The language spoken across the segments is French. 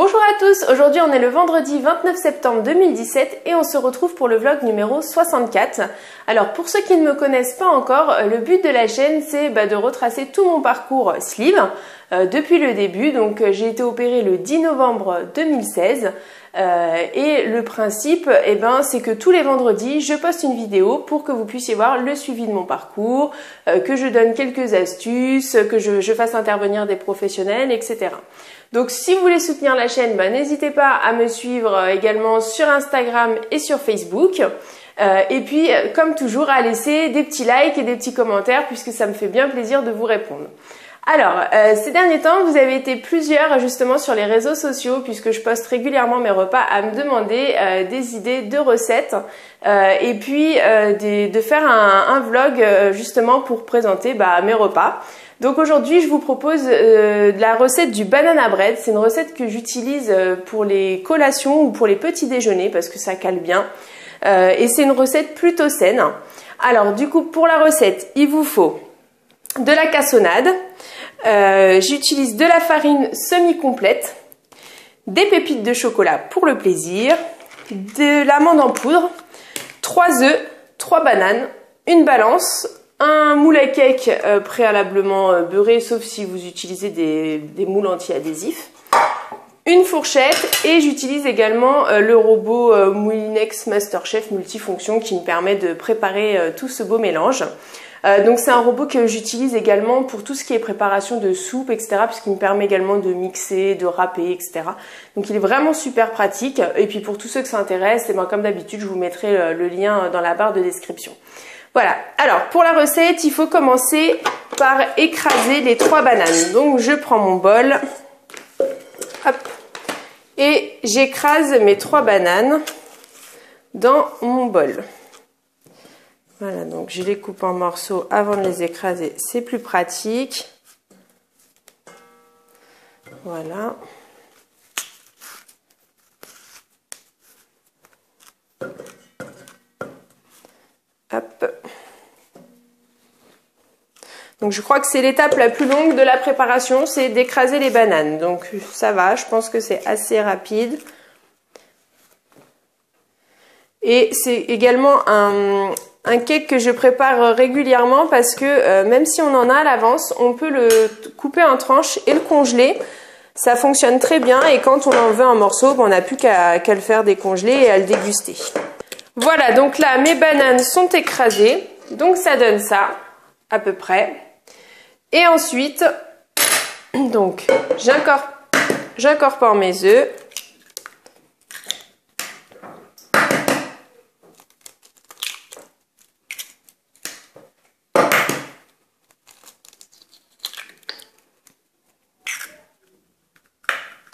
Bonjour à tous, aujourd'hui on est le vendredi 29 septembre 2017 et on se retrouve pour le vlog numéro 64. Alors pour ceux qui ne me connaissent pas encore, le but de la chaîne c'est de retracer tout mon parcours sleeve depuis le début. Donc j'ai été opérée le 10 novembre 2016 et le principe c'est que tous les vendredis je poste une vidéo pour que vous puissiez voir le suivi de mon parcours, que je donne quelques astuces, que je fasse intervenir des professionnels, etc. Donc si vous voulez soutenir la chaîne, n'hésitez pas à me suivre également sur Instagram et sur Facebook. Et puis comme toujours à laisser des petits likes et des petits commentaires puisque ça me fait bien plaisir de vous répondre. Alors ces derniers temps vous avez été plusieurs justement sur les réseaux sociaux puisque je poste régulièrement mes repas à me demander des idées de recettes et puis de faire un vlog justement pour présenter mes repas. Donc aujourd'hui je vous propose la recette du banana bread. C'est une recette que j'utilise pour les collations ou pour les petits déjeuners parce que ça cale bien. Et c'est une recette plutôt saine. Alors du coup pour la recette il vous faut de la cassonade, j'utilise de la farine semi-complète, des pépites de chocolat pour le plaisir, de l'amande en poudre, 3 œufs, 3 bananes, une balance, un moule à cake préalablement beurré, sauf si vous utilisez des moules anti-adhésifs, une fourchette et j'utilise également le robot Moulinex MasterChef multifonction qui me permet de préparer tout ce beau mélange. Donc c'est un robot que j'utilise également pour tout ce qui est préparation de soupe, etc. puisqu'il me permet également de mixer, de râper, etc. Donc il est vraiment super pratique. Et puis pour tous ceux que ça intéresse, comme d'habitude, je vous mettrai le lien dans la barre de description. Voilà, alors pour la recette, il faut commencer par écraser les 3 bananes. Donc je prends mon bol, hop, et j'écrase mes 3 bananes dans mon bol. Voilà, donc je les coupe en morceaux avant de les écraser, c'est plus pratique. Voilà. Hop. Donc je crois que c'est l'étape la plus longue de la préparation, c'est d'écraser les bananes. Donc ça va, je pense que c'est assez rapide. Et c'est également un cake que je prépare régulièrement parce que même si on en a à l'avance, on peut le couper en tranches et le congeler. Ça fonctionne très bien et quand on en veut un morceau, on n'a plus qu'à le faire décongeler et à le déguster. Voilà, donc là mes bananes sont écrasées, donc ça donne ça à peu près. Et ensuite, donc j'incorpore mes œufs.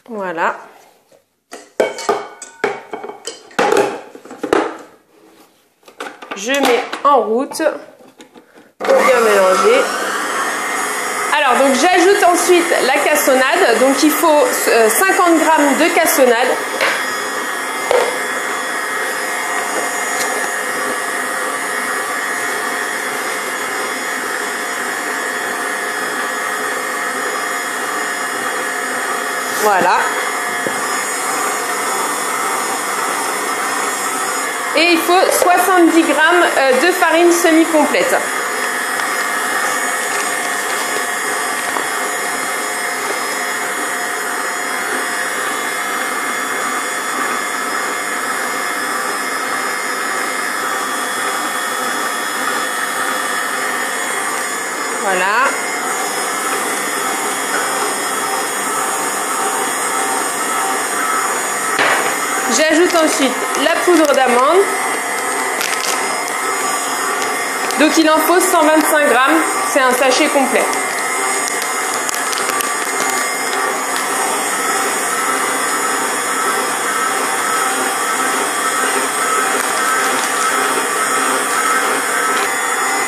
Voilà. Je mets en route pour bien mélanger. Alors donc j'ajoute ensuite la cassonade. Donc il faut 50 g de cassonade. Voilà. Et il faut 70 g de farine semi-complète. Voilà. J'ajoute ensuite la poudre d'amande. Donc il en faut 125 g, c'est un sachet complet.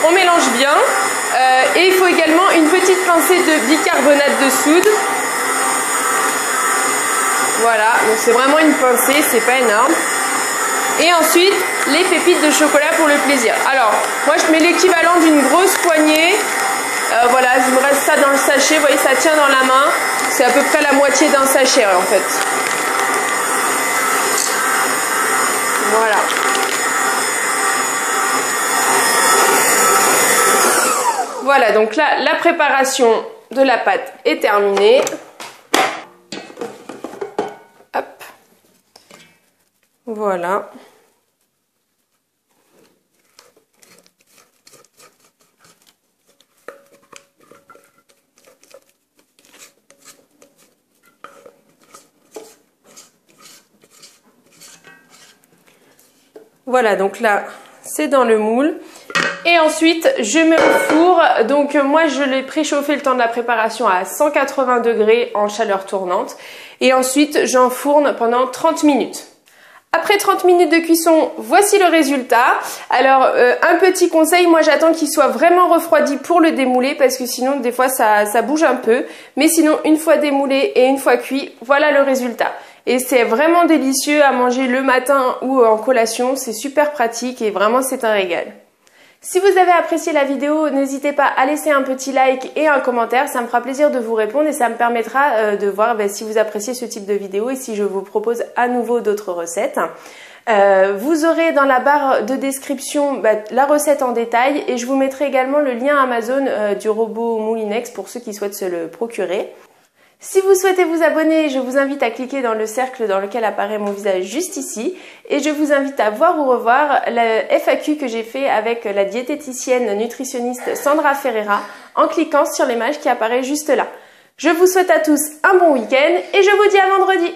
On mélange bien et il faut également une petite pincée de bicarbonate de soude. Voilà, donc c'est vraiment une pincée, c'est pas énorme. Et ensuite, les pépites de chocolat pour le plaisir. Alors, moi je mets l'équivalent d'une grosse poignée. Voilà, il me reste ça dans le sachet, vous voyez, ça tient dans la main. C'est à peu près la moitié d'un sachet en fait. Voilà. Voilà, donc là, la préparation de la pâte est terminée. Hop. Voilà. Voilà, donc là, c'est dans le moule. Et ensuite, je mets au four. Donc moi, je l'ai préchauffé le temps de la préparation à 180 degrés en chaleur tournante. Et ensuite, j'enfourne pendant 30 minutes. Après 30 minutes de cuisson, voici le résultat. Alors, un petit conseil, moi j'attends qu'il soit vraiment refroidi pour le démouler parce que sinon, des fois, ça bouge un peu. Mais sinon, une fois démoulé et une fois cuit, voilà le résultat. Et c'est vraiment délicieux à manger le matin ou en collation. C'est super pratique et vraiment, c'est un régal. Si vous avez apprécié la vidéo, n'hésitez pas à laisser un petit like et un commentaire, ça me fera plaisir de vous répondre et ça me permettra de voir si vous appréciez ce type de vidéo et si je vous propose à nouveau d'autres recettes. Vous aurez dans la barre de description la recette en détail et je vous mettrai également le lien Amazon du robot Moulinex pour ceux qui souhaitent se le procurer. Si vous souhaitez vous abonner, je vous invite à cliquer dans le cercle dans lequel apparaît mon visage juste ici et je vous invite à voir ou revoir la FAQ que j'ai fait avec la diététicienne nutritionniste Sandra Ferreira en cliquant sur l'image qui apparaît juste là. Je vous souhaite à tous un bon week-end et je vous dis à vendredi.